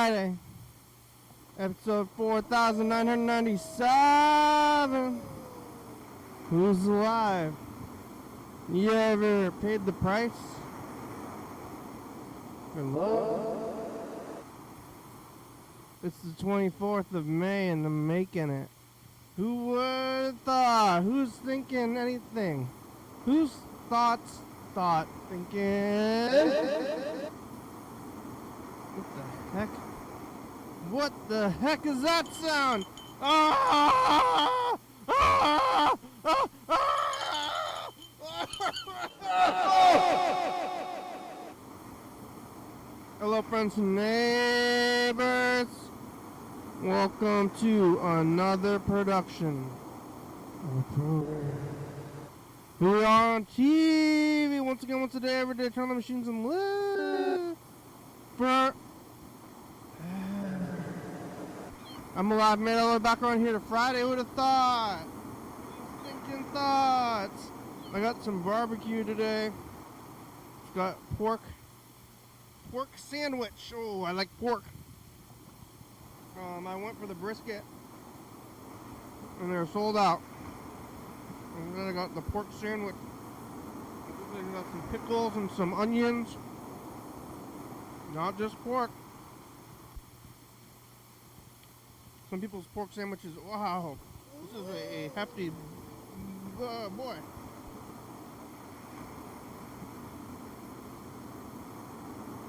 Friday, episode 4997. Who's alive? You ever paid the price for love? It's the 24th of May and I'm making it. Who would have thought? Who's thinking anything? Whose thoughts thinking? What the heck? What the heck is that sound? Ah! Ah! Ah! Ah! Hello, friends and neighbors. Welcome to another production of a program. We are on TV once again, once a day, every day. Turn the machines and live for. I'm alive, man. All the way back around here to Friday. Who'd have thought? Thinking thoughts. I got some barbecue today. Got pork sandwich. Oh, I like pork. I went for the brisket, and they're sold out. And then I got the pork sandwich. I got some pickles and some onions. Not just pork. Some people's pork sandwiches, wow. This is a hefty boy.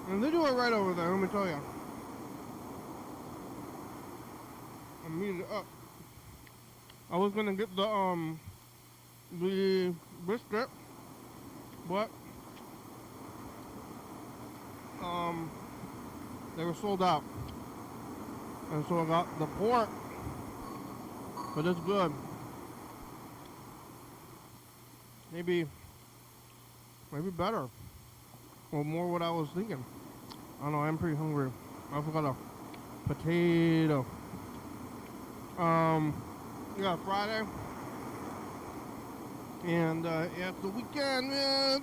And they do it right over there, let me tell you. I meat it up. I was gonna get the brisket, but they were sold out. And so I got the pork, but it's good. Maybe better, or more what I was thinking. I don't know, I'm pretty hungry. I forgot a potato. Yeah, Friday. And, yeah, it's the weekend, man.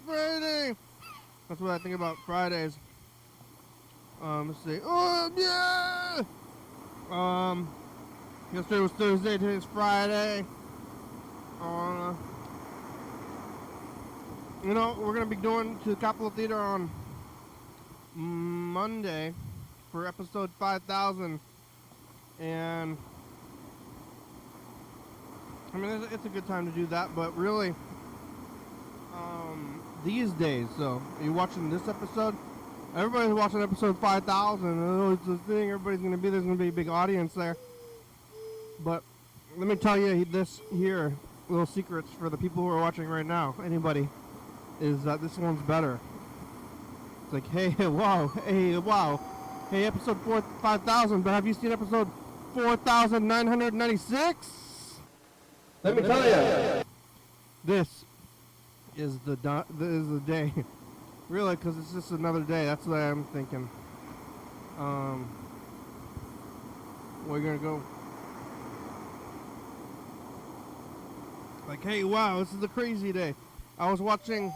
Friday. That's what I think about Fridays. Let's see. Oh, yeah! Yesterday was Thursday, today's Friday. You know, we're going to be going to the Capitol Theater on Monday for episode 5000. And I mean, it's a good time to do that, but really, these days, so are you watching this episode? Everybody's watching episode 5000. It's the thing, everybody's going to be, there's going to be a big audience there. But let me tell you this here, little secrets for the people who are watching right now, anybody, is that this one's better. It's like, hey, wow, hey, episode 5000, but have you seen episode 4996? Let me tell you, this is the day. Really, because it's just another day. That's what I'm thinking. We're gonna go. Like, hey, wow, this is a crazy day. I was watching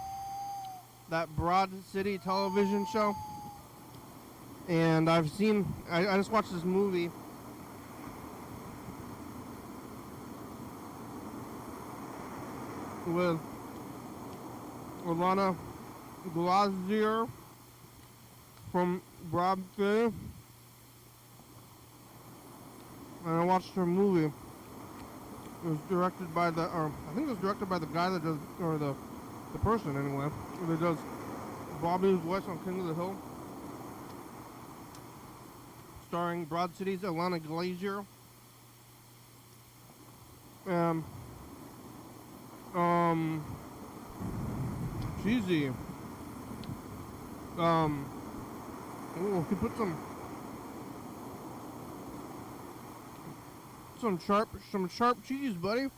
that Broad City television show, and I just watched this movie. With Alana Glazier from Broad City, and I watched her movie. It was directed by I think it was directed by the guy that does, or the person anyway, that does Bobby's voice on King of the Hill. Starring Broad City's Alana Glazier. Cheesy. Oh, he put some sharp cheese, buddy.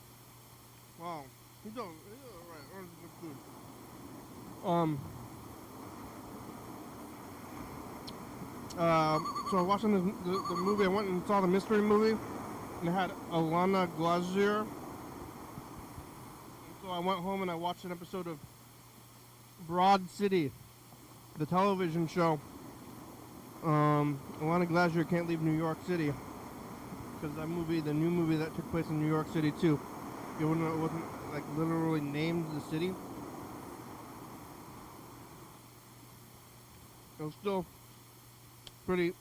Wow, he does right. That's good. So I was watching the movie. I went and saw the mystery movie, and it had Alana Glazier. So I went home and I watched an episode of Broad City, the television show. Alana Glacier Can't Leave New York City, because that movie, the new movie that took place in New York City too, it wasn't like literally named the city. It was still pretty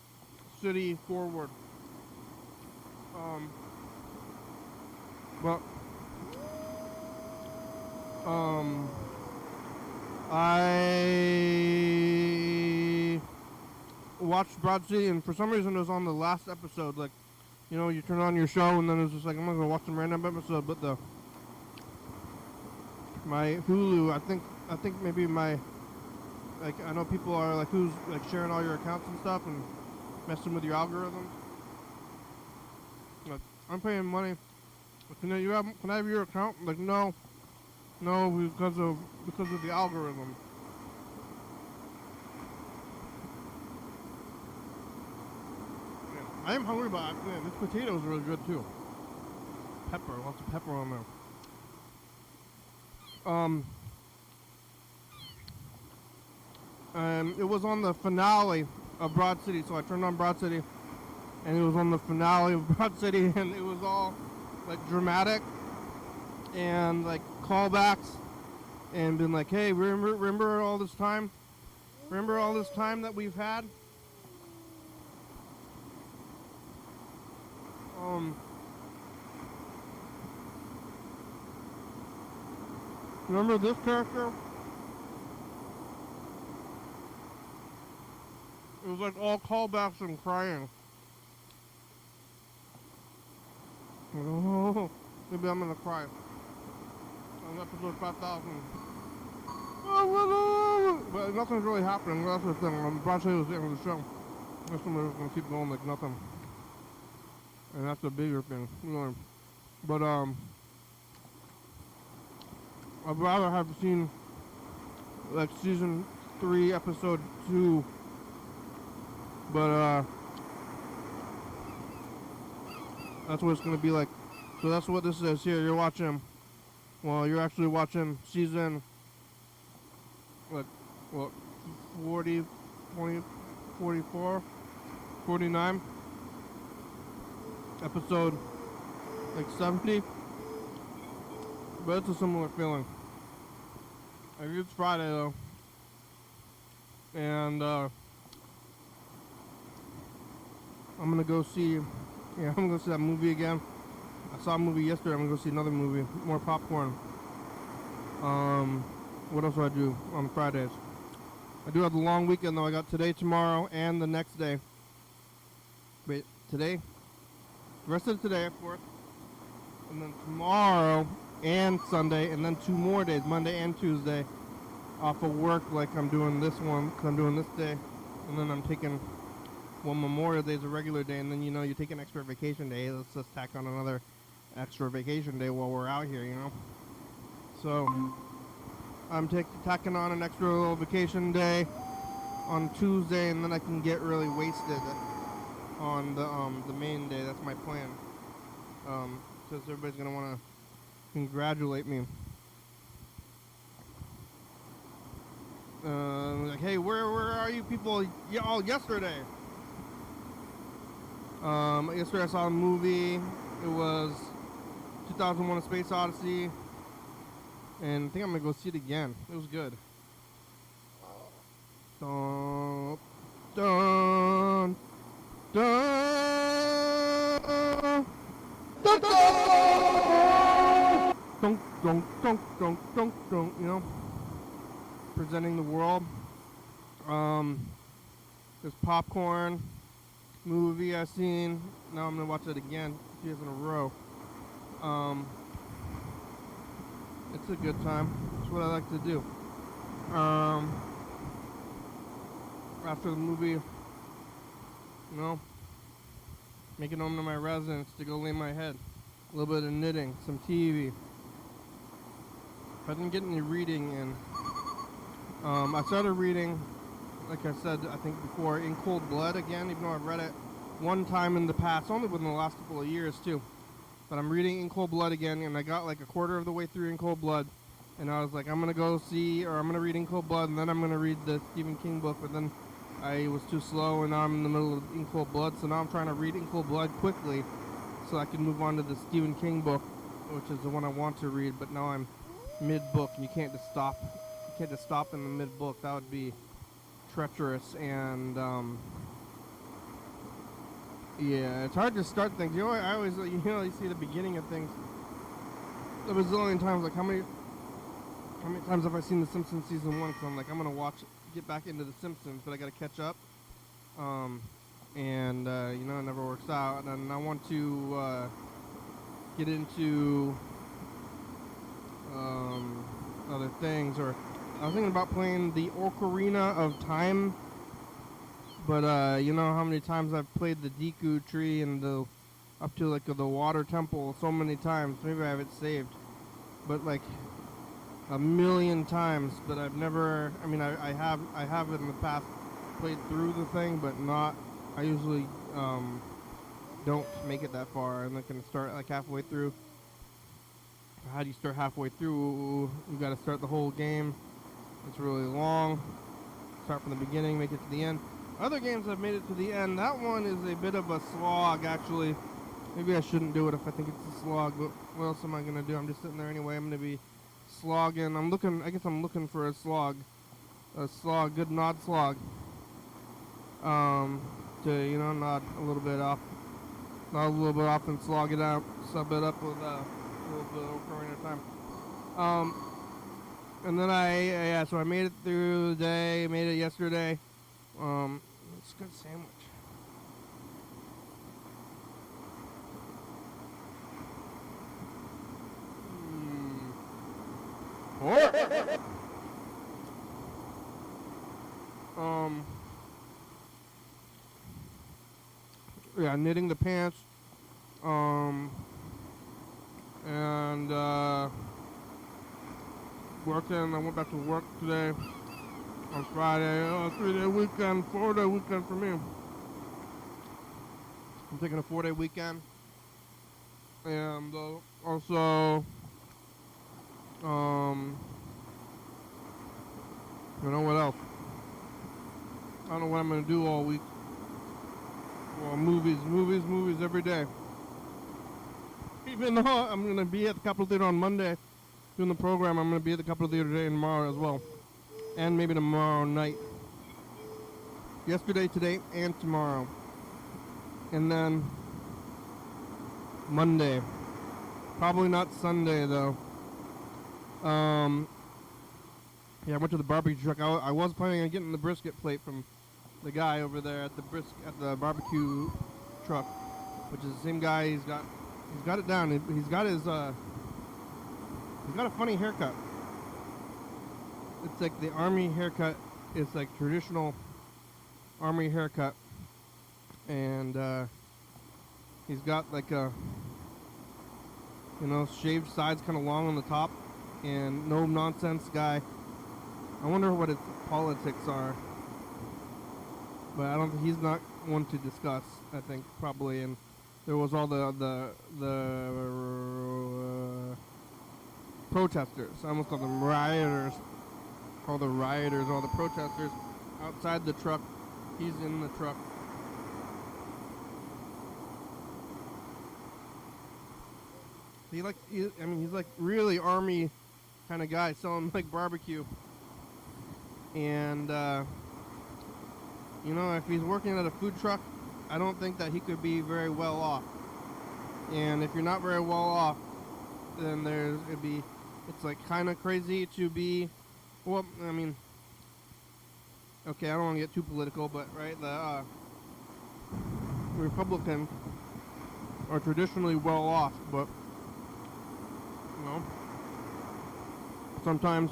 city forward. But I watched Broad City, and for some reason it was on the last episode. Like, you know, you turn on your show, and then it's just like, I'm gonna watch some random episode. But my Hulu, I think maybe my, like, I know people are like, who's like sharing all your accounts and stuff and messing with your algorithm. Like, I'm paying money. Can I have your account? Like, no, because of the algorithm. Yeah, I am hungry, but man, this potato is really good too. Pepper, lots of pepper on there. It was on the finale of Broad City, so I turned on Broad City, and it was on the finale of Broad City, and it was all like dramatic and like callbacks, and been like, hey, remember all this time? Remember all this time that we've had? Remember this character? It was like all callbacks and crying. Oh, maybe I'm gonna cry on episode 5,000. But nothing's really happening. That's the thing. Broad City was the end of the show. This one was gonna keep going like nothing, and that's the bigger thing. Really. But I'd rather have seen like season 3, episode 2. But that's what it's gonna be like. So that's what this is here. You're watching. Well, you're actually watching season, like, what, 40, 20, 44, 49, episode, like 70. But it's a similar feeling. Like, it's Friday though, and I'm gonna go see. Yeah, I'm gonna go see that movie again. I saw a movie yesterday. I'm gonna go see another movie. More popcorn. What else do I do on Fridays? I do have the long weekend though. I got today, tomorrow, and the next day. Wait, today? The rest of today, of course. And then tomorrow and Sunday, and then 2 more days, Monday and Tuesday, off of work. Like I'm doing this one, cause I'm doing this day, and then I'm taking. Well, Memorial Day is a regular day, and then, you know, you take an extra vacation day. Let's just tack on another extra vacation day while we're out here, you know. So I'm tacking on an extra little vacation day on Tuesday, and then I can get really wasted on the main day. That's my plan. Because everybody's gonna want to congratulate me. Like, hey, where are you people? Oh, yesterday. Yesterday I saw a movie. It was 2001: A Space Odyssey, and I think I'm gonna go see it again. It was good. Dun, dun, dun, dun, dun, dun, dun, dun, dun, dun, you know, presenting the world. There's popcorn. Movie I've seen. Now I'm gonna watch it again, 2 years in a row. It's a good time. It's what I like to do. After the movie, you know, make it home to my residence to go lay my head. A little bit of knitting, some TV. I didn't get any reading in. I started reading, like I said, I think before, In Cold Blood again, even though I've read it one time in the past, only within the last couple of years too. But I'm reading In Cold Blood again, and I got like a quarter of the way through In Cold Blood, and I was like, I'm gonna read In Cold Blood, and then I'm gonna read the Stephen King book. But then I was too slow, and now I'm in the middle of In Cold Blood, so now I'm trying to read In Cold Blood quickly so I can move on to the Stephen King book, which is the one I want to read, but now I'm mid-book, and you can't just stop. You can't just stop in the mid-book. That would be treacherous, and yeah, it's hard to start things. You know, I always, you see the beginning of things. There was a zillion times, like how many times have I seen The Simpsons season 1? Because I'm like, I'm gonna get back into The Simpsons, but I gotta catch up. And it never works out. And I want to get into other things. Or I was thinking about playing the Ocarina of Time, but you know how many times I've played the Deku Tree and up to like the Water Temple so many times. Maybe I have it saved, but like a million times. But I've never. I mean, I have in the past played through the thing, but not. I usually don't make it that far, and I can start like halfway through. How do you start halfway through? You got to start the whole game. It's really long. Start from the beginning, make it to the end. Other games I've made it to the end. That one is a bit of a slog, actually. Maybe I shouldn't do it if I think it's a slog, but what else am I gonna do? I'm just sitting there anyway. I'm gonna be slogging. I guess I'm looking for a slog, good nod slog. To nod a little bit off, and slog it out, sub it up with a little bit of Ocarina of Time. And then so I made it through the day, made it yesterday. It's a good sandwich. Yeah, knitting the pants, and working. I went back to work today on Friday. 3-day weekend, 4-day weekend for me. I'm taking a 4-day weekend, and also, what else? I don't know what I'm gonna do all week. Well, movies every day. Even though I'm going to be at the Capitol Theater on Monday doing the program, I'm going to be at the Capitol Theater today and tomorrow as well. And maybe tomorrow night. Yesterday, today, and tomorrow. And then Monday. Probably not Sunday, though. Yeah, I went to the barbecue truck. I was planning on getting the brisket plate from the guy over there at the barbecue truck, which is the same guy. He's got it down. He's got a funny haircut. It's like the army haircut. It's like traditional army haircut, and he's got like a shaved sides, kind of long on the top, and no nonsense guy. I wonder what his politics are. But I don't think he's not one to discuss. I think probably, and there was all the protesters. I almost call them rioters. All the rioters, all the protesters outside the truck. He's in the truck. He's like really army kind of guy, selling like barbecue, and. If he's working at a food truck, I don't think that he could be very well off. And if you're not very well off, then it's like kind of crazy to be, well, I mean, okay, I don't want to get too political, but right, the Republicans are traditionally well off, but sometimes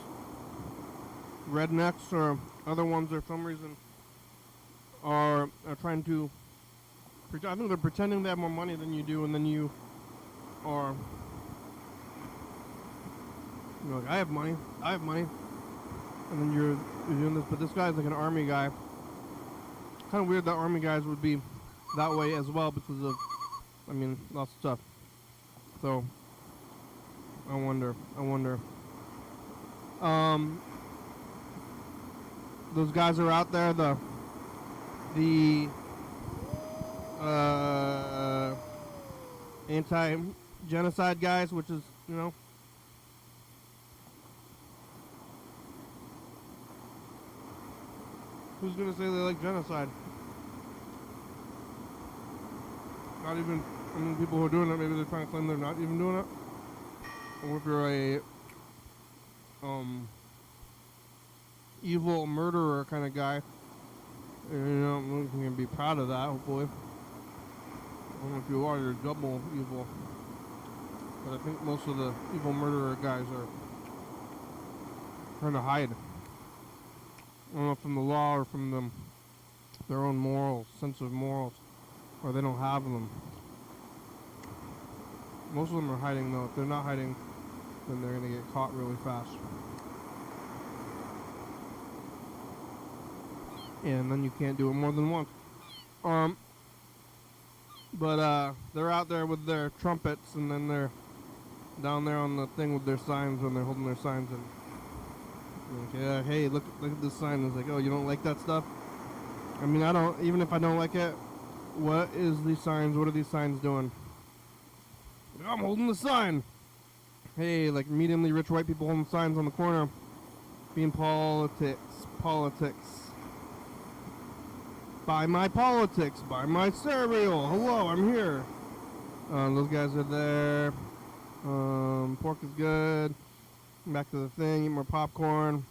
rednecks or other ones for some reason are trying to. I think they're pretending they have more money than you do, and then you are. Like, I have money, and then you're doing this. But this guy's like an army guy. Kind of weird that army guys would be that way as well because of, lots of stuff. So I wonder. Those guys are out there. the anti-genocide guys, which is, you know, who's gonna say they like genocide? Not even, I mean, people who are doing it, maybe they're trying to claim they're not even doing it. Or if you're a evil murderer kind of guy, you know, you can be proud of that, hopefully. I don't know if you are, you're double evil. But I think most of the evil murderer guys are trying to hide. I don't know, from the law or from them, their own morals, sense of morals, or they don't have them. Most of them are hiding, though. If they're not hiding, then they're going to get caught really fast. And then you can't do it more than once. But they're out there with their trumpets, and then they're down there on the thing with their signs when they're holding their signs. And like, hey, look at this sign. It's like, oh, you don't like that stuff? I mean, I don't. Even if I don't like it, what is these signs? What are these signs doing? I'm holding the sign. Hey, like mediumly rich white people holding signs on the corner, being politics. Buy my politics. Buy my cereal. Hello, I'm here. Those guys are there. Pork is good. Back to the thing. Eat more popcorn.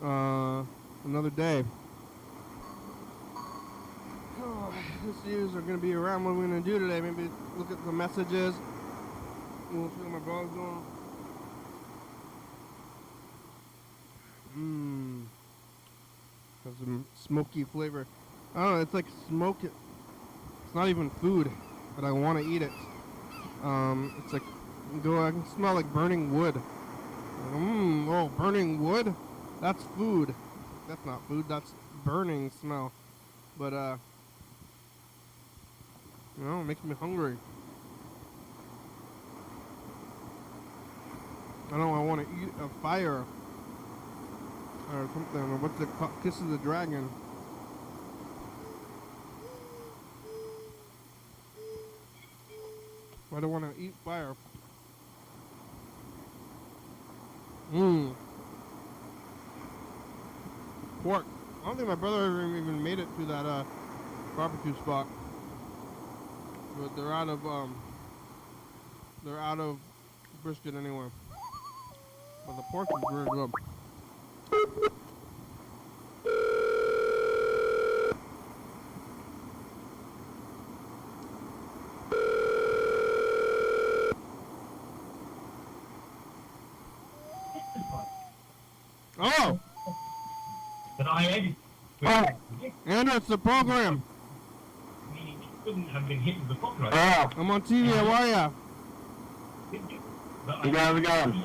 Another day. This news are going to be around. What are we going to do today? Maybe look at the messages. We'll see what my brother's doing. Has some smoky flavor. I don't know, it's like smoke. It's not even food, but I want to eat it. It's like, I can smell like burning wood. Oh, burning wood? That's food. That's not food, that's burning smell. But, you know, it makes me hungry. I know, I want to eat a fire. Or something, or what's it called? Kiss of the Dragon. I don't want to eat fire. Pork. I don't think my brother ever even made it to that barbecue spot. But they're out of brisket anyway. But the pork is very good. Oh! But I edited. Andrew, it's the program. Meaning it couldn't have been hit with the copyright. I'm on TV, how are ya? How's it going?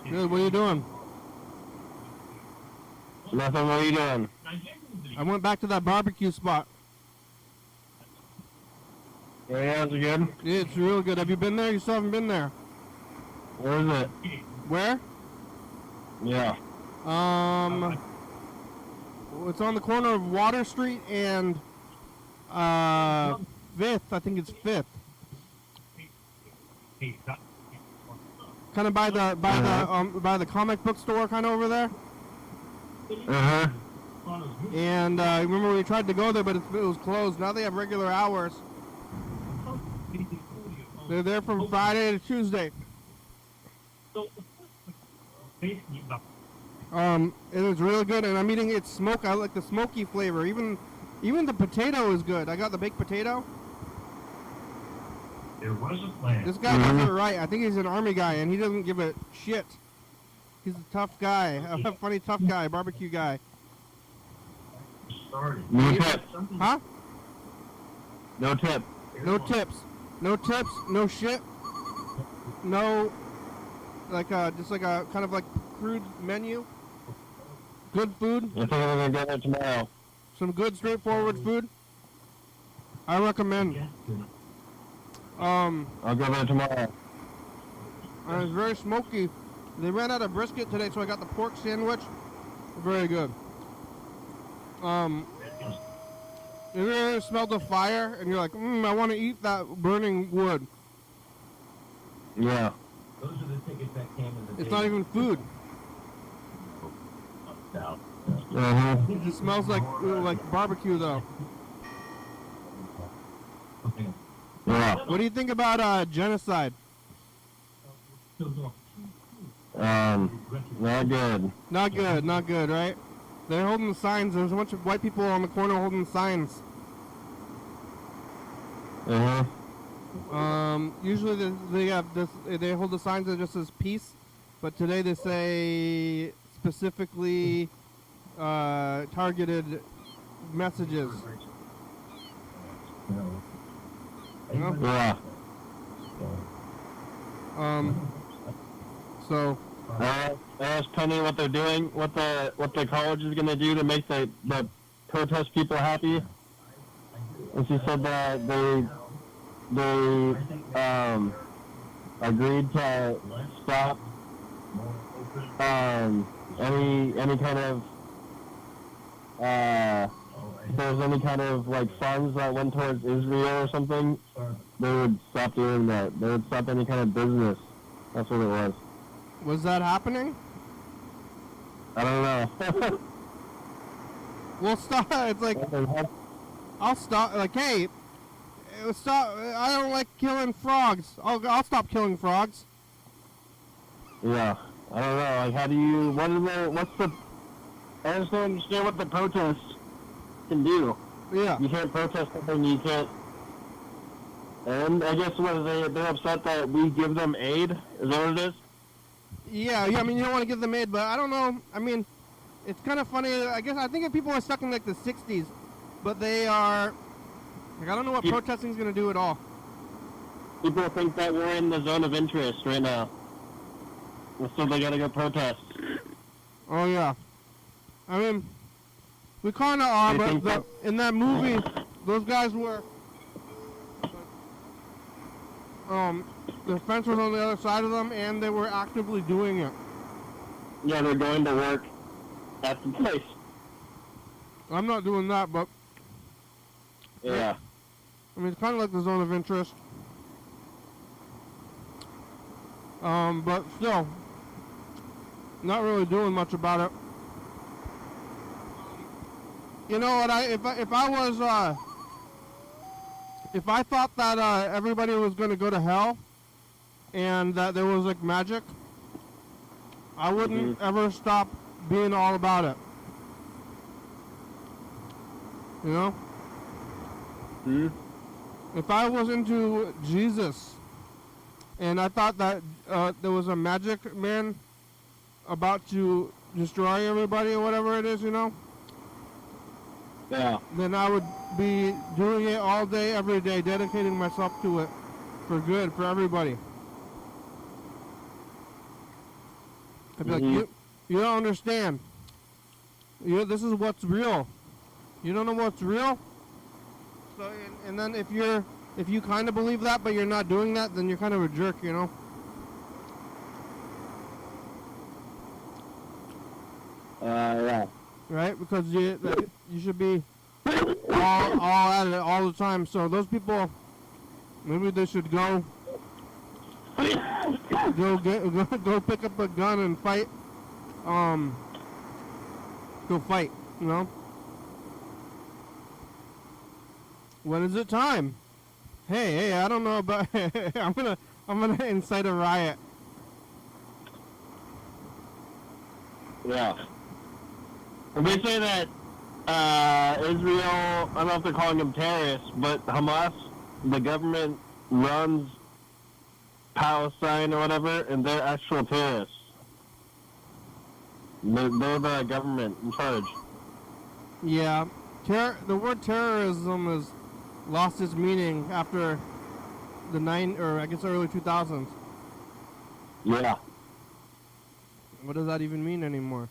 Good, what are you doing? Nothing, what are you doing? I went back to that barbecue spot. Yeah, is it good? Yeah, it's real good. Have you been there? You still haven't been there. Where is it? Where? Yeah. It's on the corner of Water Street and 5th. I think it's 5th. Kind of by the comic book store, kind of over there. And remember we tried to go there, but it was closed. Now they have regular hours. They're there from Friday to Tuesday. It was really good, and I'm eating it smoke. I like the smoky flavor. Even the potato is good. I got the baked potato. There was a plan. This guy does it right. I think he's an army guy, and he doesn't give a shit. He's a tough guy, a funny tough guy, barbecue guy. No tip. Huh? No tip. No tips. No tips. No shit. No, like just like a kind of like crude menu. Good food. I think I'm gonna go there tomorrow. Some good straightforward food. I recommend. I'll go there tomorrow. And it's very smoky. They ran out of brisket today, so I got the pork sandwich. Very good. You ever smelled the fire and you're like, I want to eat that burning wood. Yeah. Those are the tickets that came in the It's not even food. Uh-huh. It smells like barbecue though. Yeah. What do you think about genocide? Not good. Not good, not good, right? They're holding the signs. There's a bunch of white people on the corner holding the signs. Uh-huh. Usually they have this. They hold the signs that just says peace, but today they say specifically targeted messages. You know? Yeah. So. I asked Penny what they're doing, what the college is gonna do to make the protest people happy, and she said that they agreed to stop any kind of if there was any kind of like funds that went towards Israel or something, they would stop doing that. They would stop any kind of business. That's what it was. Was that happening? I don't know. Well, stop. It's like I'll stop. Like, hey, stop. I don't like killing frogs. I'll stop killing frogs. Yeah, I don't know. Like, how do you? What's the? I just don't understand what the protests can do. Yeah. You can't protest something you can't. And I guess they're upset that we give them aid. Is that what it is? Yeah. I mean, you don't want to give them aid, but I don't know. I mean, it's kind of funny. I think if people are stuck in like the '60s, but they are. Like, I don't know what protesting is going to do at all. People think that we're in the zone of interest right now, so they gotta go protest. Oh yeah. I mean, we kind of are, but in that movie, those guys were. The fence was on the other side of them, and they were actively doing it. Yeah, they're going to work at the place. I'm not doing that, but Yeah. I mean, it's kind of like the zone of interest. But still, not really doing much about it. You know what? If I thought that everybody was going to go to hell, and that there was like magic, I wouldn't ever stop being all about it. You know? Hmm. If I was into Jesus, and I thought that there was a magic man about to destroy everybody or whatever it is, you know, Yeah. then I would be doing it all day, every day, dedicating myself to it for good, for everybody. I'd be like, you don't understand. This is what's real. You don't know what's real? So, and then if you kind of believe that, but you're not doing that, then you're kind of a jerk, you know? Yeah. Right? Because you should be all at it all the time. So those people, maybe they should go pick up a gun and fight. Go fight, you know? When is it time? Hey, I don't know about I'm gonna incite a riot. Yeah. And they say that Israel, I don't know if they're calling them terrorists, but Hamas, the government runs Palestine or whatever, and they're actual terrorists. They're the government in charge. Yeah. The word terrorism has lost its meaning after the early 2000s. Yeah. What does that even mean anymore?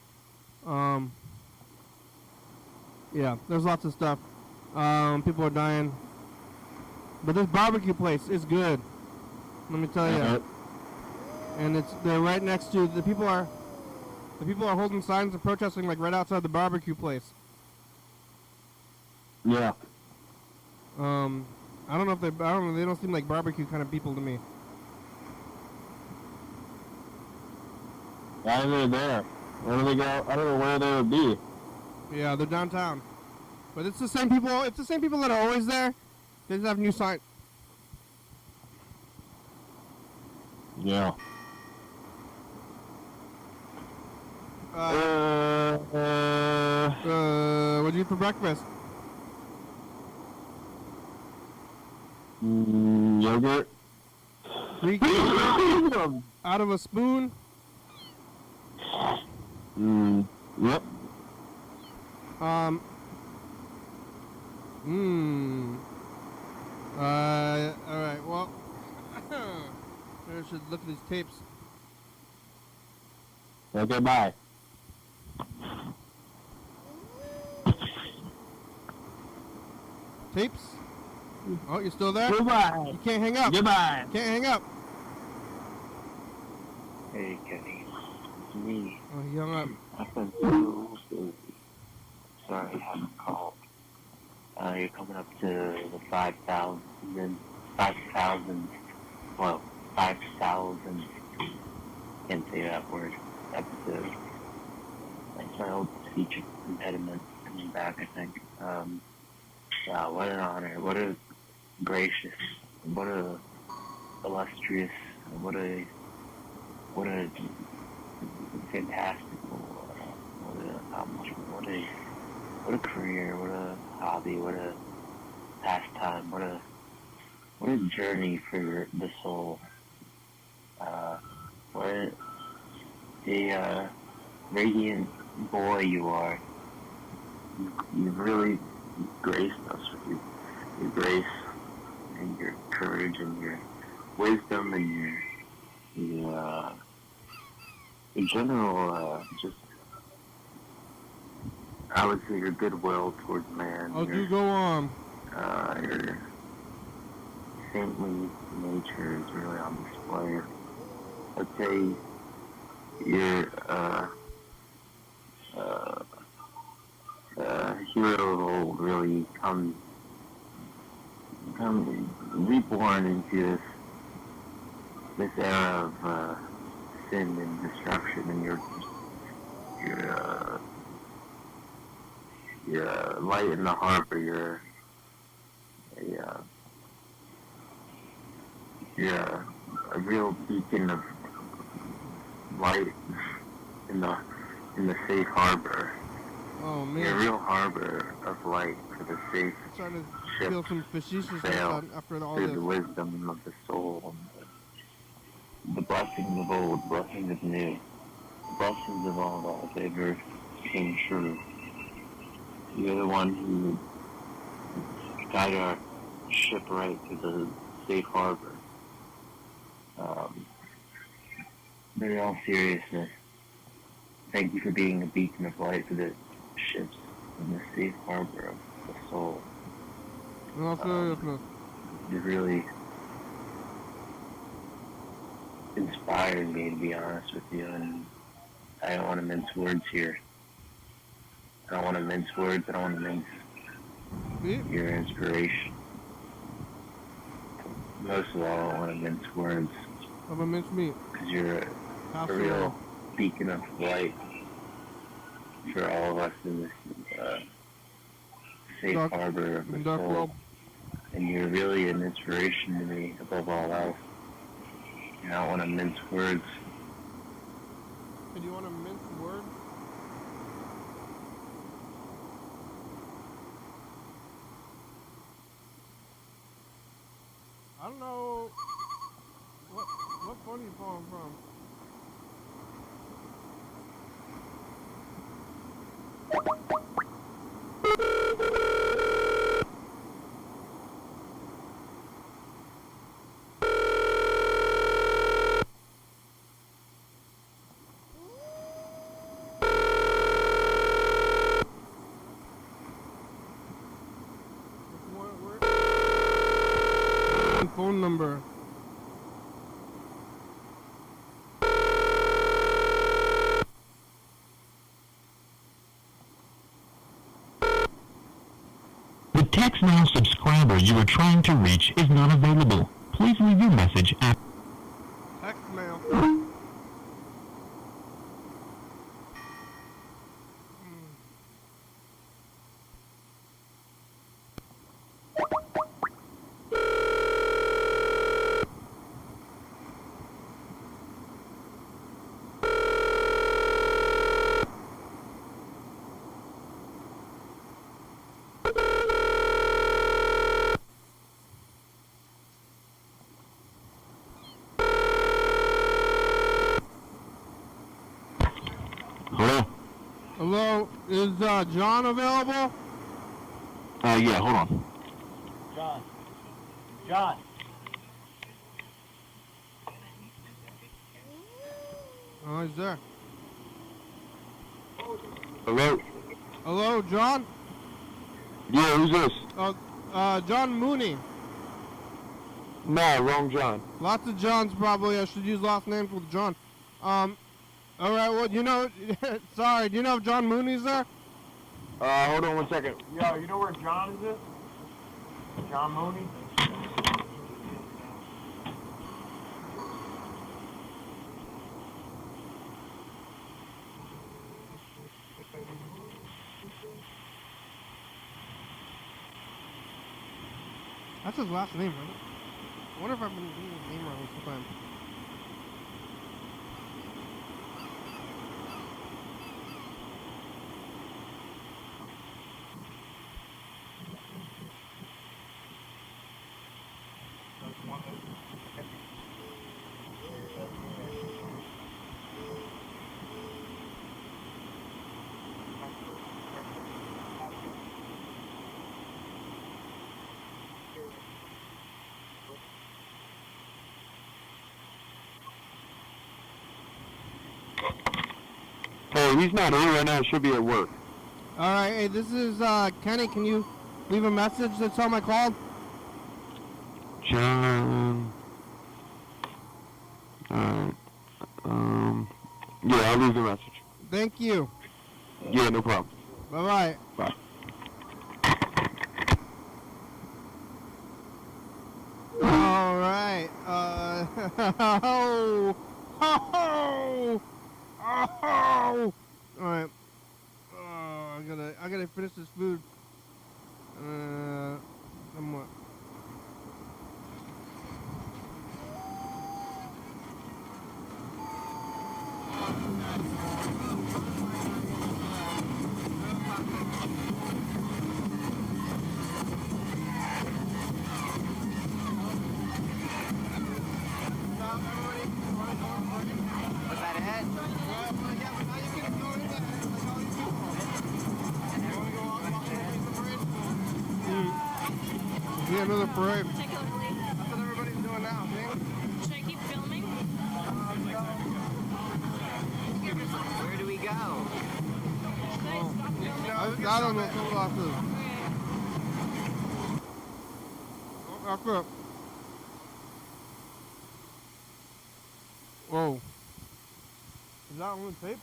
Yeah, there's lots of stuff. People are dying. But this barbecue place is good. Let me tell you. And they're right next to the people are holding signs and protesting like right outside the barbecue place. Yeah. I don't know if I don't know. They don't seem like barbecue kind of people to me. Why are they there? Where do they go? I don't know where they would be. Yeah, they're downtown. But it's the same people. It's the same people that are always there. They just have new sign. Yeah. What'd you eat for breakfast? Yogurt. Greek yogurt out of a spoon. Yep. All right. Well, I should look at these tapes. Okay, bye. Tapes? Oh, you're still there? Goodbye. You can't hang up. Goodbye. Can't hang up. Hey, Kenny. It's me. Oh, he hung up. I've been so busy. Sorry I haven't called. You're coming up to the 5,000, well, 5,000, can't say that word, episode. That's my old speech impediment coming back, I think. What an honor, what a gracious, what a illustrious, what a fantastical, what an accomplishment, what a career, what a hobby, what a pastime, what a journey for the soul. What a radiant boy you are. You've really graced us with your grace and your courage and your wisdom and your general, just, I would say your goodwill towards man. Oh, do go on. Your saintly nature is really on display. I'd say your hero of old really come reborn into this era of sin and destruction, and your light in the harbor, you're a real beacon of light in the safe harbor. Oh man. You're a real harbor of light for the safe I'm starting to ship feel some facetiousness sail after all through this. the wisdom of the soul, and the blessings of old, blessings of new, blessings of all that ever came true. You're the one who guided our ship right to the safe harbor. But in all seriousness, thank you for being a beacon of light for the ships in the safe harbor of the soul. In all seriousness. You're really inspired me, to be honest with you, and I don't want to mince words here. I don't want to mince words. I don't want to mince your inspiration. Most of all, I don't want to mince words. Of a minced meat. Because you're a real beacon of light for all of us in this safe harbor of the soul. World. And you're really an inspiration to me above all else. And I don't want to mince words. Do you want to mince words? I don't know. What phone are you calling from? Phone number. The Text Now subscriber you are trying to reach is not available. Please leave your message after. Text mail. Hello? Hello, is John available? Yeah, hold on. John. Oh, he's there. Hello? Hello, John? Yeah, who's this? John Mooney. Nah, wrong John. Lots of Johns probably. I should use last names with John. All right, well, you know, sorry, do you know if John Mooney's there? Hold on one second. Yo, you know where John is this? John Mooney? That's his last name, right? I wonder if I've been reading his name wrong sometimes. Hey, he's not here right now. He should be at work. All right, hey, this is Kenny. Can you leave a message to tell him I called? John. Alright. Yeah, I'll leave the message. Thank you. Yeah, no problem. Bye-bye. Bye. All right. Oh, oh, oh. All right. Oh, I gotta finish this food. Somewhat. Was that it? Yeah, another parade. Particularly. That's what everybody's doing now, see? Should I keep filming? Where do we go? Should I stop filming? I don't know sunglasses. Okay. That's it. Whoa. Is that on the tape?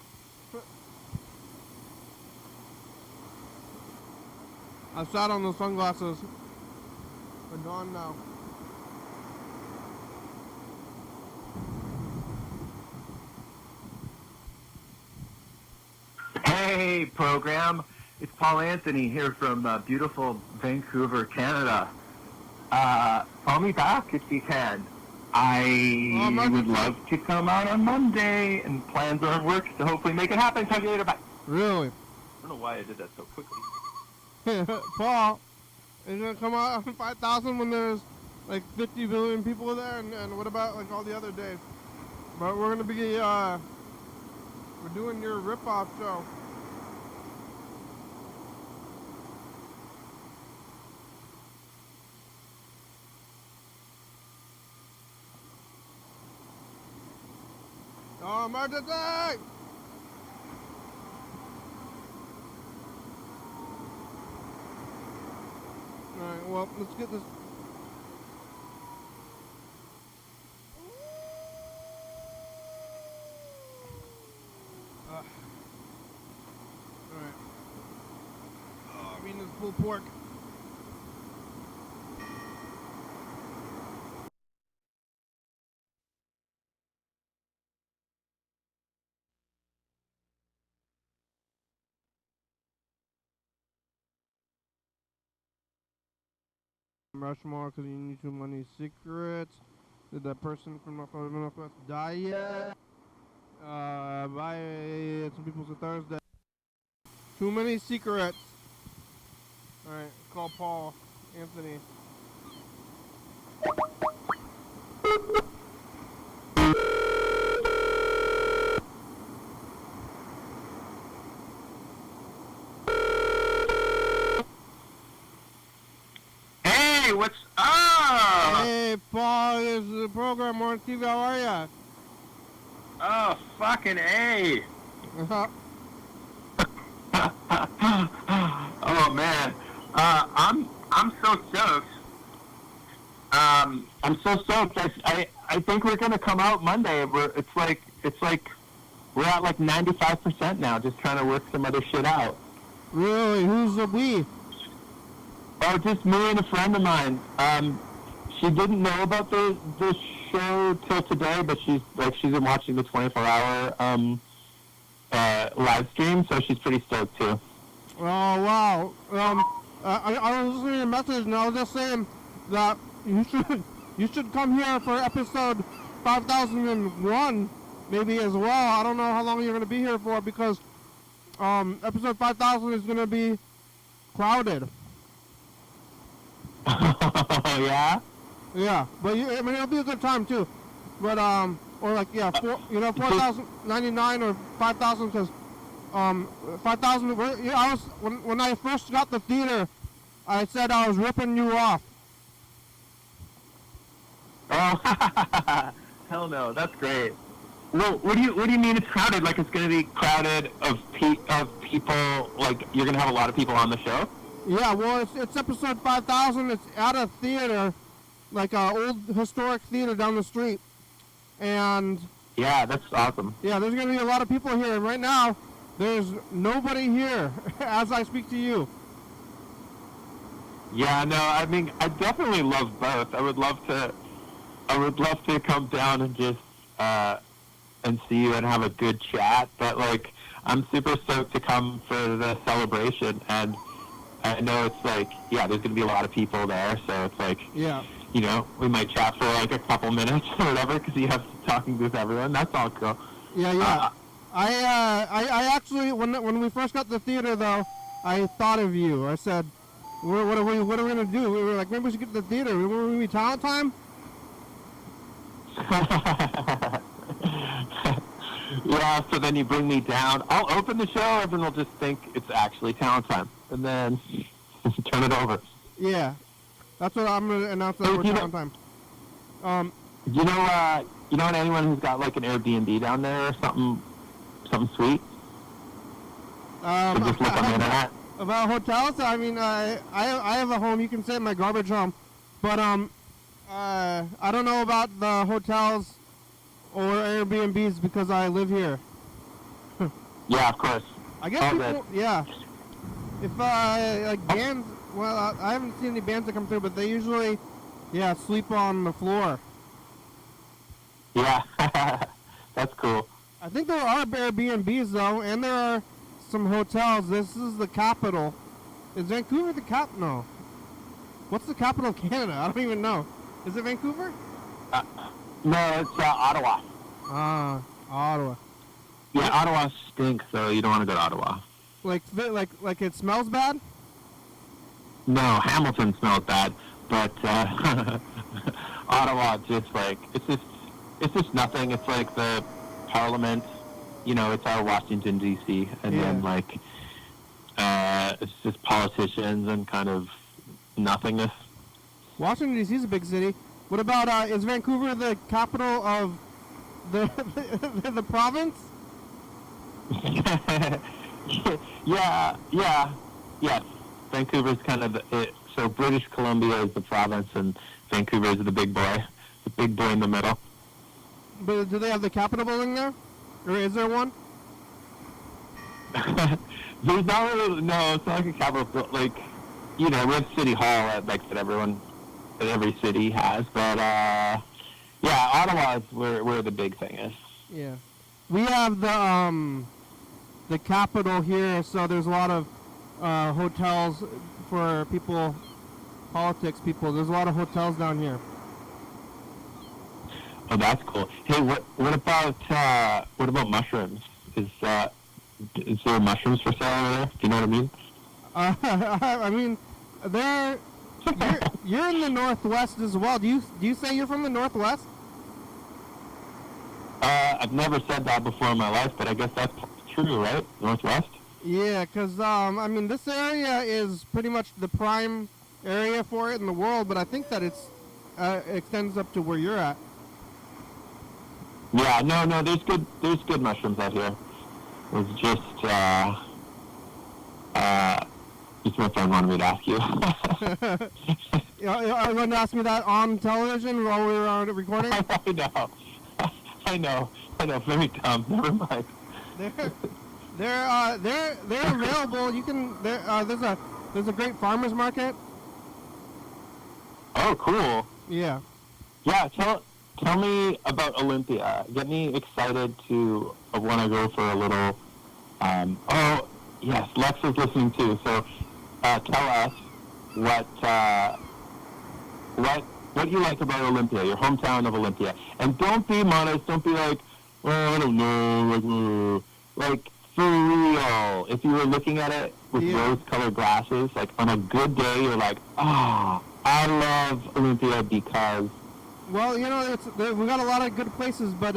I sat on those sunglasses. They're gone now. Hey, program. It's Paul Anthony here from beautiful Vancouver, Canada. Call me back if you can. I would love to come out on Monday, and plans are in works to hopefully make it happen. Talk to you later. Bye. Really? I don't know why I did that so quickly. Paul, is it gonna come out on 5,000 when there's like 50 million people there? And what about like all the other days? But we're gonna be, we're doing your rip-off show. Oh, emergency! Alright, well, let's get this. Alright. Oh, I'm eating this pulled pork. Rushmore because you need too many secrets. Did that person from Northwest die yet? Bye. Some people said Thursday. Too many secrets. Alright, call Paul Anthony. Hey, what's up? Hey, Paul, this is the program. We're on TV. How are ya? Oh, fucking A. Oh man, I'm so stoked. I'm so stoked. I think we're gonna come out Monday. It's like we're at like 95% now, just trying to work some other shit out. Really? Who's the we? Oh, just me and a friend of mine. She didn't know about the show till today, but she's been watching the 24-hour live stream, so she's pretty stoked too. Oh wow. I was listening to your message, and I was just saying that you should come here for episode 5001 maybe as well. I don't know how long you're gonna be here for because episode 5000 is gonna be crowded. Yeah. Yeah, but I mean it'll be a good time too. But or like 4,099 or 5,000 because 5,000. I was when I first got the theater, I said I was ripping you off. Oh, hell no, that's great. Well, what do you mean it's crowded? Like it's gonna be crowded of people? Like you're gonna have a lot of people on the show? Yeah, well, it's episode 5000. It's at a theater, like a old historic theater down the street, and yeah, that's awesome. Yeah, there's gonna be a lot of people here. And right now, there's nobody here as I speak to you. Yeah, no, I mean, I definitely love both. I would love to come down and just and see you and have a good chat. But like, I'm super stoked to come for the celebration, and I know it's like, yeah, there's gonna be a lot of people there, so it's like, yeah, you know, we might chat for like a couple minutes or whatever, because you have talking with everyone. That's all cool. Yeah. I actually, when we first got the theater though, I thought of you. I said, what are we gonna do? We were like, maybe we should get to the theater. We were gonna be talent time. Yeah, so then you bring me down. I'll open the show, everyone will just think it's actually talent time, and then turn it over. Yeah, that's what I'm gonna announce. That we're talent time. You know anyone who's got like an Airbnb down there or something sweet? Just look on the internet. About hotels, I mean, I have a home. You can say my garbage home, but I don't know about the hotels or Airbnbs because I live here. Yeah, of course. I guess people, yeah. If like bands, well, I haven't seen any bands that come through, but they usually, sleep on the floor. Yeah, that's cool. I think there are Airbnbs though, and there are some hotels. This is the capital. Is Vancouver the cap? No. What's the capital of Canada? I don't even know. Is it Vancouver? No, it's Ottawa. Ottawa. Yeah, Ottawa stinks, so you don't want to go to Ottawa. Like it smells bad? No, Hamilton smells bad, but Ottawa just like it's just nothing. It's like the Parliament, you know, it's our Washington D.C. and then like it's just politicians and kind of nothingness. Washington D.C. is a big city. What about is Vancouver the capital of the province? Yes. Vancouver's kind of it. So British Columbia is the province, and Vancouver is the big boy in the middle. But do they have the Capitol building there, or is there one? There's not really. No, it's not like a Capitol. Like, you know, we have City Hall that every city has, but Ottawa is where the big thing is. Yeah, we have the capital here, so there's a lot of hotels for people politics people. There's a lot of hotels down here. Oh, that's cool. Hey, what about mushrooms? Is there mushrooms for sale over there? Do you know what I mean? I mean, you're in the Northwest as well. Do you say you're from the Northwest? I've never said that before in my life, but I guess that's true, right? Northwest? Yeah, because, I mean, this area is pretty much the prime area for it in the world, but I think that it's extends up to where you're at. Yeah, no, there's good mushrooms out here. It's just my friend wanted me to ask you. Are you going to ask me that on television while we were recording? I know. Very dumb. Never mind. They're available. You can. There's a great farmers market. Oh, cool. Yeah. Yeah. Tell me about Olympia. Get me excited to want to go for a little. Oh, yes. Lex is listening too. So, tell us what you like about Olympia, your hometown of Olympia, and don't be modest. Don't be like, well, I don't know, like for real. If you were looking at it with rose-colored glasses, like on a good day, you're like, I love Olympia because. Well, you know, we got a lot of good places, but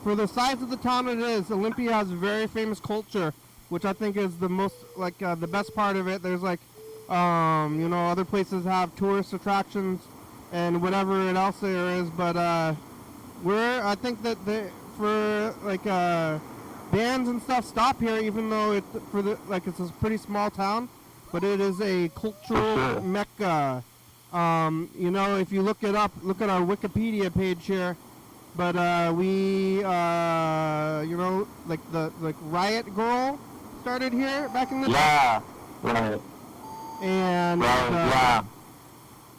for the size of the town it is, Olympia has a very famous culture, which I think is the most, like, the best part of it. There's, like, you know, other places have tourist attractions and whatever else there is, but I think that for, like, bands and stuff stop here, even though it's a pretty small town, but it is a cultural mecca. You know, if you look at our Wikipedia page here, but we, you know, like Riot Girl started here back in the day. Yeah, right. And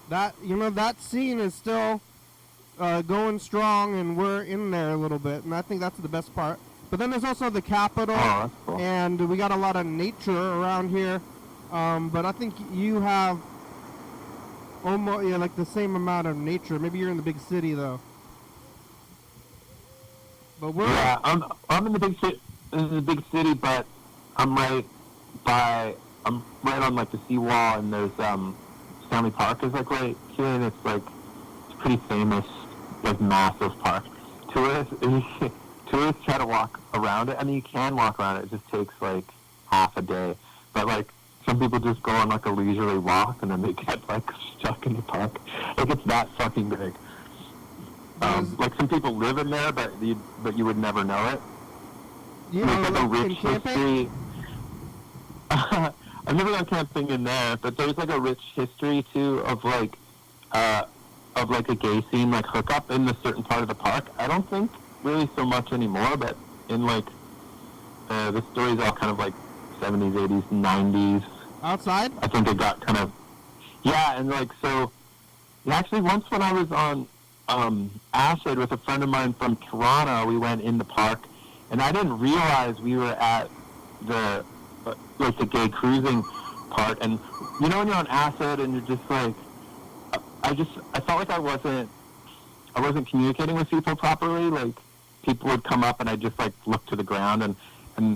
that, you know, that scene is still going strong, and we're in there a little bit, and I think that's the best part. But then there's also the Capitol, that's cool. And we got a lot of nature around here. But I think you have almost like the same amount of nature. Maybe you're in the big city though. But I'm in the big city. This is a big city, but I'm right on like the seawall, and there's Stanley Park is like right here, and it's like it's a pretty famous, like massive park. Tourists try to walk around it. I mean, you can walk around it. It just takes like half a day, but like. Some people just go on like a leisurely walk and then they get like stuck in the park. Like it's that fucking big. Like some people live in there, but you would never know it. Yeah, there's like a like rich history. I've never gone camping in there, but there's like a rich history too of like a gay scene, like hookup in a certain part of the park. I don't think really so much anymore, but in like the story's all kind of like 70s, 80s, 90s. Outside? I think it got kind of, and like, so, actually once when I was on acid with a friend of mine from Toronto, we went in the park, and I didn't realize we were at the gay cruising part, and you know when you're on acid and you're just like, I felt like I wasn't communicating with people properly, like, people would come up and I just like look to the ground and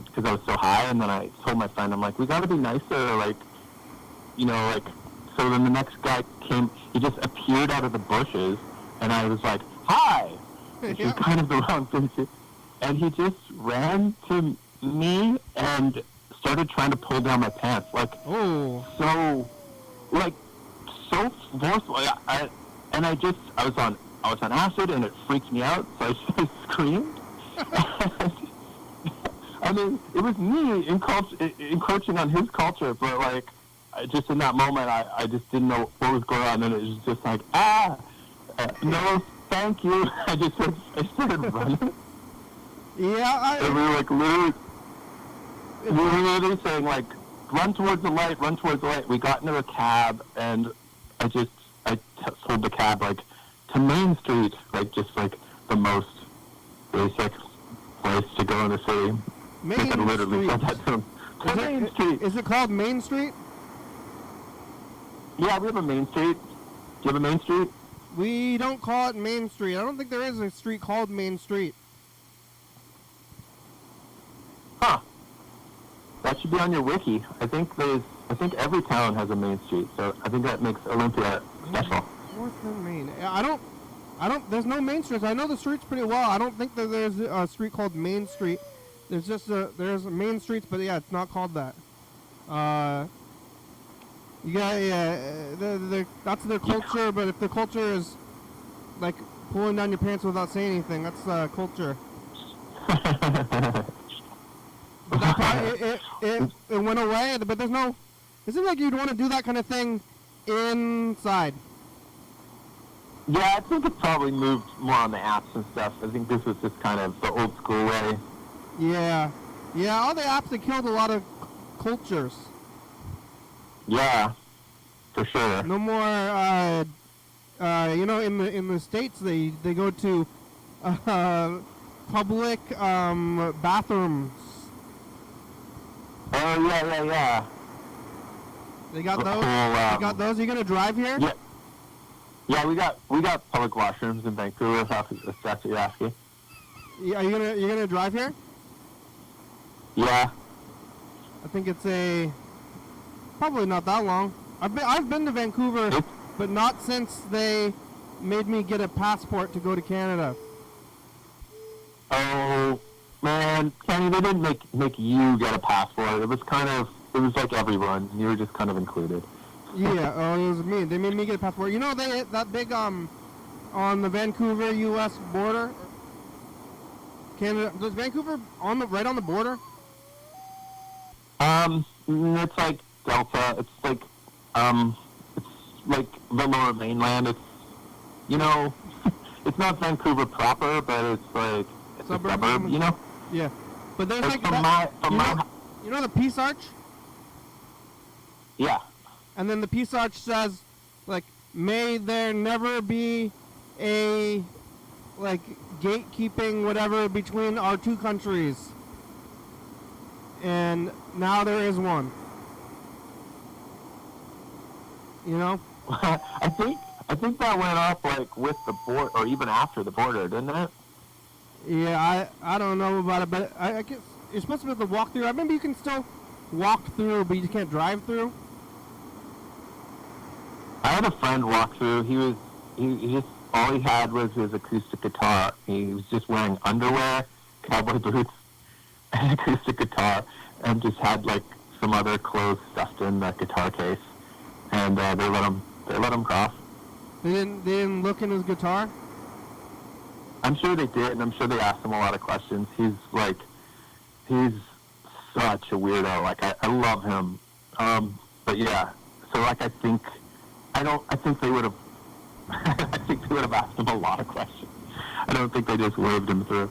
because I was so high, and then I told my friend, I'm like, we gotta be nicer, like, you know, like, so then the next guy came, he just appeared out of the bushes, and I was like, hi, which is kind of the wrong thing to, and he just ran to me and started trying to pull down my pants, like, so forceful, I was on acid, and it freaked me out, so I screamed. I mean, it was me encroaching on his culture, but like, just in that moment, I just didn't know what was going on, and it was just like, no, thank you. I started running. Yeah, and we were like literally saying like, run towards the light. We got into a cab, and I told the cab like to Main Street, like just like the most basic place to go in the city. Main I literally Street. said that to him. Main Street. Is it called Main Street? Yeah, we have a main street. Do you have a main street? We don't call it Main Street. I don't think there is a street called Main Street. Huh. That should be on your wiki. I think every town has a main street, so I think that makes Olympia special. North and Main. I don't, there's no main streets. I know the streets pretty well. I don't think that there's a street called Main Street. There's just there's main streets, but yeah, it's not called that. You got, that's their culture, but if the culture is like pulling down your pants without saying anything, that's culture. But that's why it went away, but there's no, it seems like you'd want to do that kind of thing inside. Yeah, I think it probably moved more on the apps and stuff. I think this was just kind of the old school way. Yeah. Yeah, all the apps have killed a lot of cultures. Yeah, for sure. No more, in the States, they go to public bathrooms. Oh, yeah. They got those? Cool, They got those? Are you going to drive here? Yeah. Yeah, we got public washrooms in Vancouver, if that's what you're asking. Yeah, you're gonna drive here? Yeah. I think it's probably not that long. I've been to Vancouver, but not since they made me get a passport to go to Canada. Oh man, Kenny, they didn't make you get a passport. It was like everyone. You were just kind of included. Yeah, it was me. They made me get a passport. You know that big on the Vancouver U.S. border, Canada. Is Vancouver right on the border? It's like Delta. It's like the Lower Mainland. It's it's not Vancouver proper, but it's like it's a suburb. Yeah, but there's it's like from that. You know the Peace Arch? Yeah. And then the Peace Arch says, like, may there never be a, like, gatekeeping, whatever, between our two countries. And now there is one. You know? I think that went up, like, with the border, or even after the border, didn't it? Yeah, I don't know about it, but I guess you're supposed to be able to walk through. I remember you can still walk through, but you can't drive through. I had a friend walk through. He just all he had was his acoustic guitar. He was just wearing underwear, cowboy boots, and acoustic guitar, and just had like some other clothes stuffed in that guitar case. And they let him cross. They didn't look in his guitar? I'm sure they did, and I'm sure they asked him a lot of questions. He's such a weirdo. Like I love him. But yeah, so like I think they would have. I think they would have asked him a lot of questions. I don't think they just waved him through.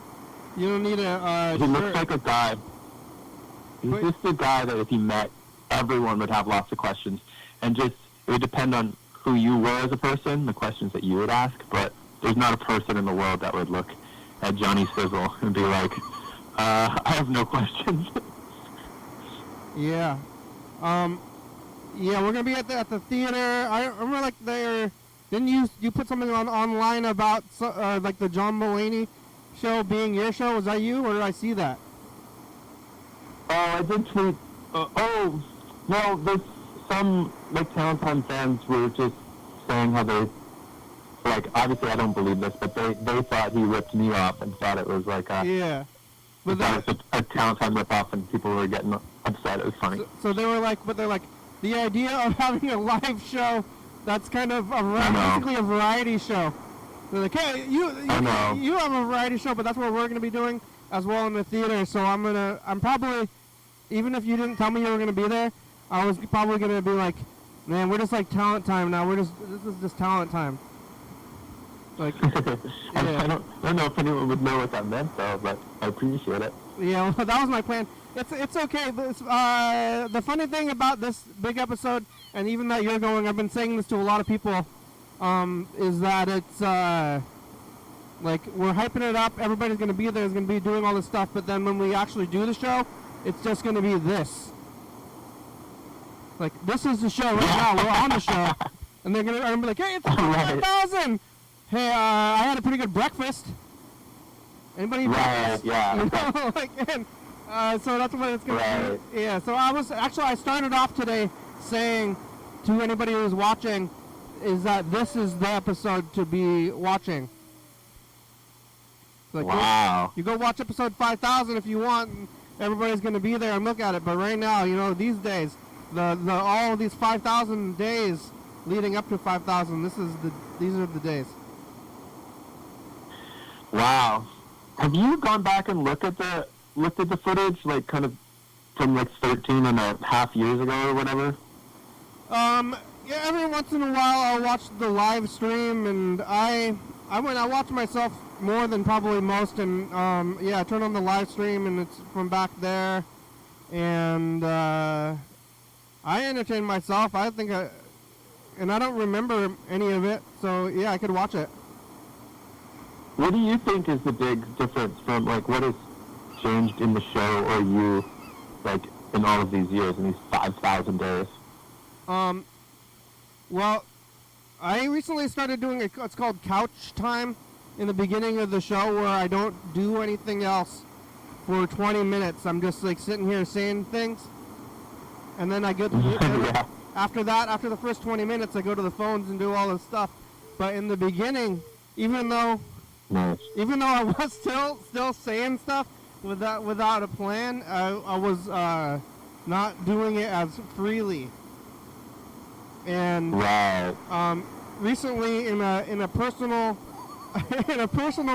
You don't need a. He looks like a guy. He's just a guy that if he met, everyone would have lots of questions, and just it would depend on who you were as a person, the questions that you would ask. But there's not a person in the world that would look at Johnny Sizzle and be like, "I have no questions." Yeah. Yeah, we're gonna be at the theater. I remember like didn't you put something online about like the John Mulaney show being your show? Was that you, or did I see that? Oh, I did tweet. No, there's some like Talentime fans were just saying how they like. Obviously, I don't believe this, but they thought he ripped me off and thought it was like a But it was a Talentime ripoff, and people were getting upset. It was funny. So they were like, the idea of having a live show that's kind of basically a variety show. They're like, hey, you have a variety show, but that's what we're going to be doing as well in the theater. So I'm probably, even if you didn't tell me you were going to be there, I was probably going to be like, man, we're just like Talent Time now. This is just Talent Time. Like, I don't know if anyone would know what that meant though, but I appreciate it. Yeah, well, that was my plan. It's okay. The funny thing about this big episode, and even that you're going, I've been saying this to a lot of people, is that it's like we're hyping it up. Everybody's going to be there. Is going to be doing all this stuff. But then when we actually do the show, it's just going to be this. Like, this is the show right now. We're on the show. And they're going to be like, hey, it's 5,000. Hey, I had a pretty good breakfast. Anybody eat breakfast? Yeah. You know, like, and, so that's what it's going to be. Yeah, so I started off today saying to anybody who's watching is that this is the episode to be watching. Like, Wow. You go watch episode 5,000 if you want, and everybody's going to be there and look at it. But right now, you know, these days, all of these 5,000 days leading up to 5,000, these are the days. Wow. Have you gone back and looked at the footage, like kind of from like 13 and a half years ago or whatever? Yeah, every once in a while I'll watch the live stream, and I watch myself more than probably most, and I turn on the live stream and it's from back there, and I entertain myself. I think and I don't remember any of it, so yeah, I could watch it. What do you think is the big difference from, like, what has changed in the show or you, like, in all of these years, in these 5,000 days? Well, I recently started doing it's called couch time in the beginning of the show, where I don't do anything else for 20 minutes. I'm just like sitting here saying things, and then I get Yeah. after the first 20 minutes, I go to the phones and do all this stuff. But in the beginning, even though Nice. I was still saying stuff without a plan, I was not doing it as freely. And Right. recently, in a personal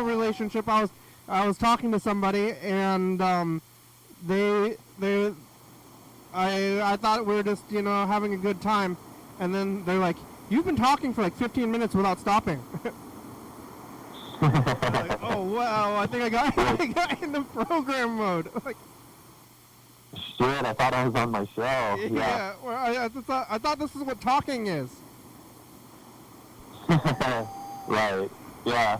relationship, I was talking to somebody, and I thought we were just, you know, having a good time, and then they're like, "You've been talking for like 15 minutes without stopping." I'm like, oh wow! I think I got in the program mode. Like, Shit, I thought I was on my show. yeah. Well, I thought this is what talking is. Right. Yeah.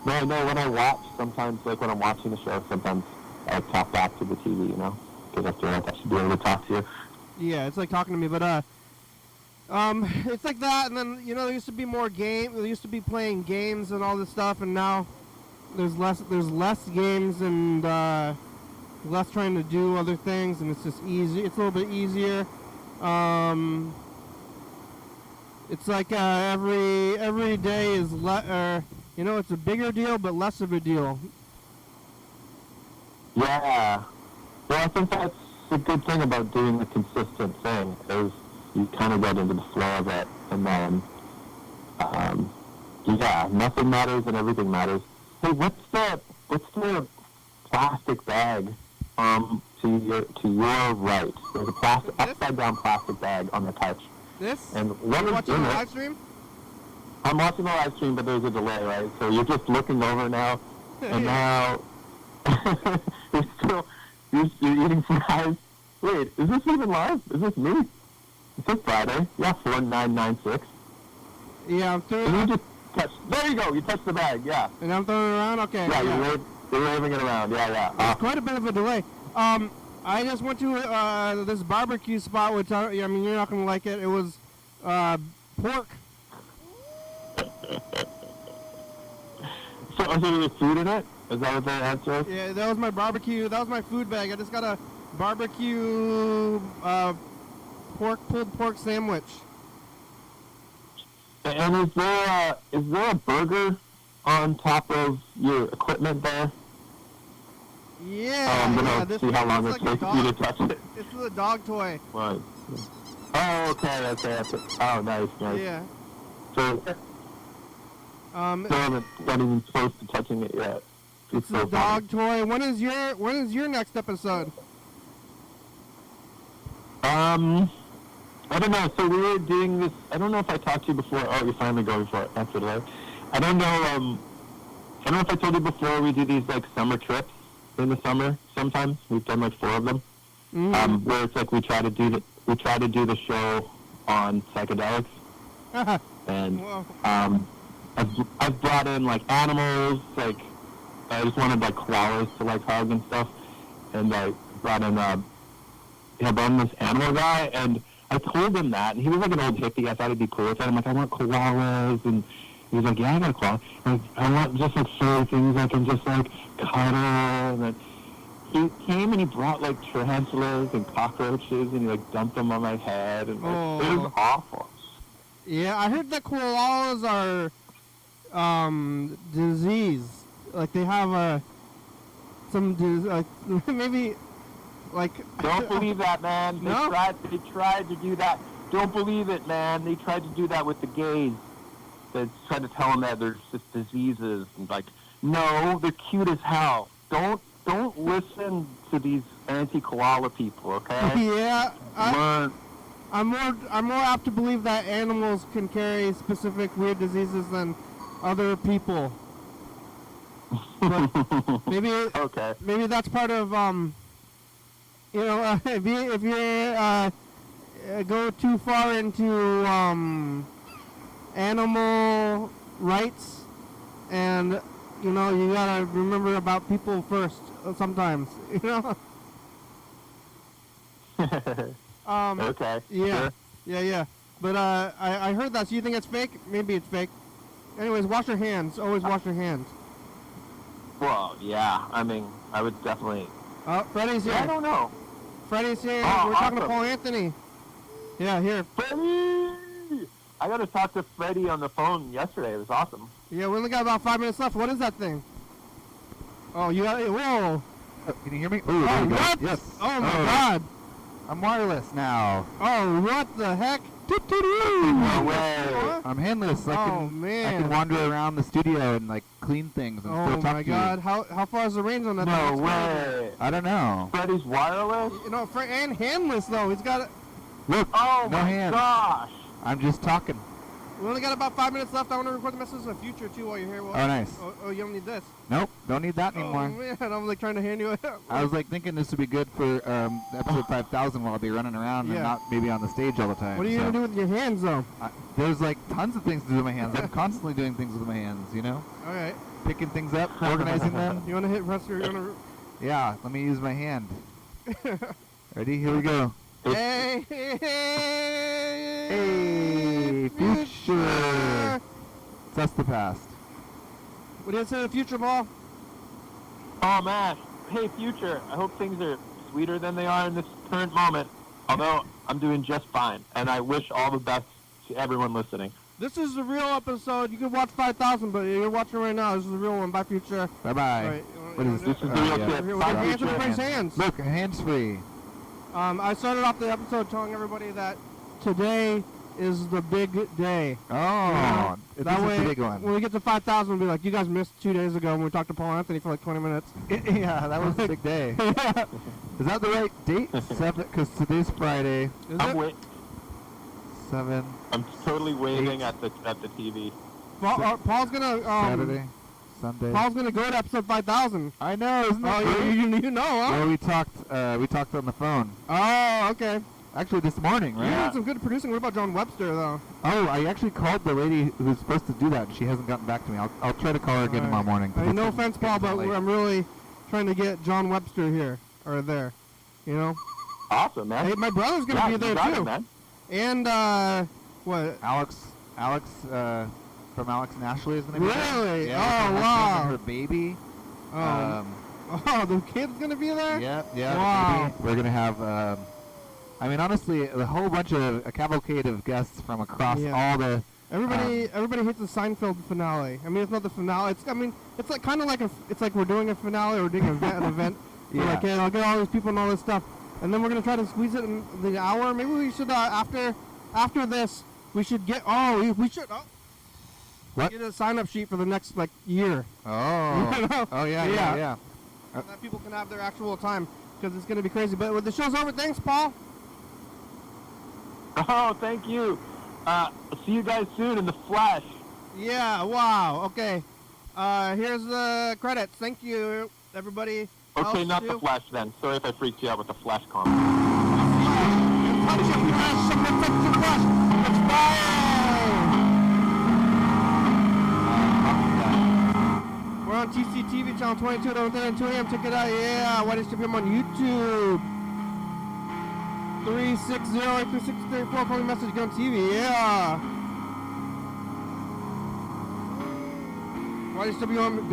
No, when I watch, sometimes, like when I'm watching the show, sometimes I talk back to the TV, you know, because I feel like I should be able to talk to you. Yeah, it's like talking to me, but it's like that, and then, you know, there used to be more game. There used to be playing games and all this stuff, and now there's less games and less trying to do other things, and it's just easy. It's a little bit easier. It's like every day is you know, it's a bigger deal but less of a deal. Yeah. Well, I think that's the good thing about doing a consistent thing, is you kind of get into the flow of it, and then, yeah, nothing matters and everything matters. Hey, what's the plastic bag to your right? There's a upside down plastic bag on the couch. This? And what is watching in the it? live stream? I'm watching the live stream, but there's a delay, right? So you're just looking over now, and now you're eating fries. Wait, is this even live? Is this me? It says Friday. Yeah, 4996. Yeah, I'm throwing. And you just touch. There you go. You touched the bag. Yeah. And I'm throwing it around. Okay. Yeah, you're waving it around. Yeah. It's quite a bit of a delay. I just went to this barbecue spot, which I mean, you're not gonna like it. It was pork. So is there food in it? Is that what the answer is? Yeah, that was my barbecue. That was my food bag. I just got a barbecue pulled pork sandwich. And is there a burger on top of your equipment there? Yeah. I'm gonna this see how long it looks like takes you to touch it. This is a dog toy. Right. Oh, okay. Oh, nice. Yeah. So, still haven't not even close to touching it yet. It's a dog toy. When is your next episode? I don't know. So we were doing this. I don't know if I talked to you before. Oh, you're finally going for it. That's today. I don't know. I don't know if I told you before. We do these like summer trips in the summer. Sometimes we've done like 4 of them. Mm-hmm. Where it's like we try to do the show on psychedelics. And I've brought in like animals. Like I just wanted like koalas to like hug and stuff. And I brought in brought in this animal guy, and I told him that, and he was like an old hippie. I thought he'd be cool with it. I'm like, I want koalas, and he was like, yeah, I got a koala. And I want just like furry things I can just like cuddle. And then he came and he brought like tarantulas and cockroaches, and he like dumped them on my head, and like, it was awful. Yeah, I heard that koalas are disease. Like they have some like maybe like. Don't believe that, man. They No? tried to do that. Don't believe it, man. They tried to do that with the gays. They tried to tell them that there's just diseases, and like, no, they're cute as hell. Don't listen to these anti-koala people, okay? Yeah, Learn. I'm more apt to believe that animals can carry specific weird diseases than other people. But maybe Okay. maybe that's part of if you go too far into animal rights, and you gotta remember about people first sometimes, Okay. Yeah, Sure. yeah. But I heard that. So you think it's fake? Maybe it's fake. Anyways, wash your hands. Always wash your hands. Well, yeah. I mean, I would definitely. Freddie's here. I don't know. Freddie's here. Oh, We're talking to awesome. Paul Anthony. Yeah, here. Freddie! I got to talk to Freddie on the phone yesterday. It was awesome. Yeah, we only got about 5 minutes left. What is that thing? Oh, you got it. Whoa. Can you hear me? Oh, there you go. what? Yes. Oh, my God. I'm wireless now. Oh, what the heck? No way. Huh? I'm handless. I can man. wander around the studio and like clean things and Oh, still talk my to God. you. How far is the range on that No thing? way. I don't know. Freddie's wireless? And handless, though. He's got it. Look, Oh, no my hands. gosh. I'm just talking. We only got about 5 minutes left. I want to record the message in the future, too, while you're here. Oh, nice. Oh, you don't need this. Nope, don't need that Oh, anymore. man. I'm like trying to hand you it. I was like thinking this would be good for episode 5000 while I'll be running around and not maybe on the stage all the time. What are you going to do with your hands, though? There's like tons of things to do with my hands. I'm constantly doing things with my hands, All right. Picking things up, organizing them. You want to hit press your... Yeah, let me use my hand. Ready? Here we go. Hey, Hey, future. That's the past. What do you say to the future, Paul? Oh, man. Hey, future. I hope things are sweeter than they are in this current moment. Although, I'm doing just fine. And I wish all the best to everyone listening. This is the real episode. You can watch 5000, but you're watching right now. This is the real one. Bye, future. Bye-bye. All right, What is This is the real yeah. tip. Here, Bye, we're future. answering everybody's hands. Look, hands-free. I started off the episode telling everybody that today is the big day. Oh, this That is way, the big one. when we get to 5000, we'll be like, you guys missed 2 days ago when we talked to Paul Anthony for like 20 minutes. Yeah, that was a big day. Is that the right date? 7, because today's Friday. Is I'm it? wait. 7, I'm totally waving at the TV. Paul's gonna Saturday, Sunday. Paul's gonna go to episode 5000. I know, isn't that Oh, great? you know, huh? Well, we talked on the phone. Oh, okay. Actually, this morning, You're right? doing some good producing. What about John Webster, though? Oh, I actually called the lady who's supposed to do that, and she hasn't gotten back to me. I'll try to call her again tomorrow morning. I mean, no offense, Paul, but I'm really trying to get John Webster here or there. You know? Awesome, man. Hey, my brother's gonna be you there got too. it, man. And what? Alex from Alex and Ashley is going to be there. Really? Yeah, Oh, her husband wow. and her baby. Oh, the kid's gonna be there? Yeah, the Wow. baby. We're going to have, I mean, honestly, a whole bunch of, a cavalcade of guests from across all the... Everybody hates the Seinfeld finale. I mean, it's not the finale. It's like kind of like it's like we're doing a finale or we're doing an event. We're like, hey, I'll get all these people and all this stuff, and then we're gonna try to squeeze it in the hour. Maybe we should after this we should get we should get a sign up sheet for the next like year. Oh, You know? oh yeah. So that people can have their actual time because it's gonna be crazy. But when the show's over, thanks, Paul. Oh, thank you. See you guys soon in the flesh. Yeah. Wow. Okay. Here's the credits. Thank you, everybody. Okay, else not too. the flash then. Sorry if I freaked you out with the flash comment. Touch your flesh, touch your flesh. It's fire. We're on TCTV channel 22 at 11:30 and 2 a.m. Check it out. Yeah. YDHWM on YouTube. 360-836-34. Calling message gun TV. Yeah. YDHWM.com.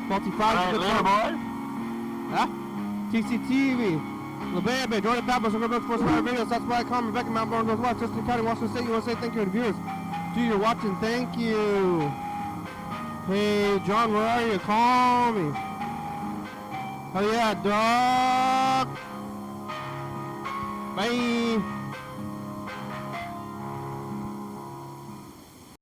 Multi-5. Alright, later, boys. Huh? TCTV. LeBay, Jordan Fabulous, and Red Force Fire Videos. That's why I call me Becky Mount Morgan goes live. Thurston County, Washington State, USA. Thank you to the viewers. Dude, you're watching. Thank you. Hey, John, where are you? Call me. Oh, yeah, dog. Bye.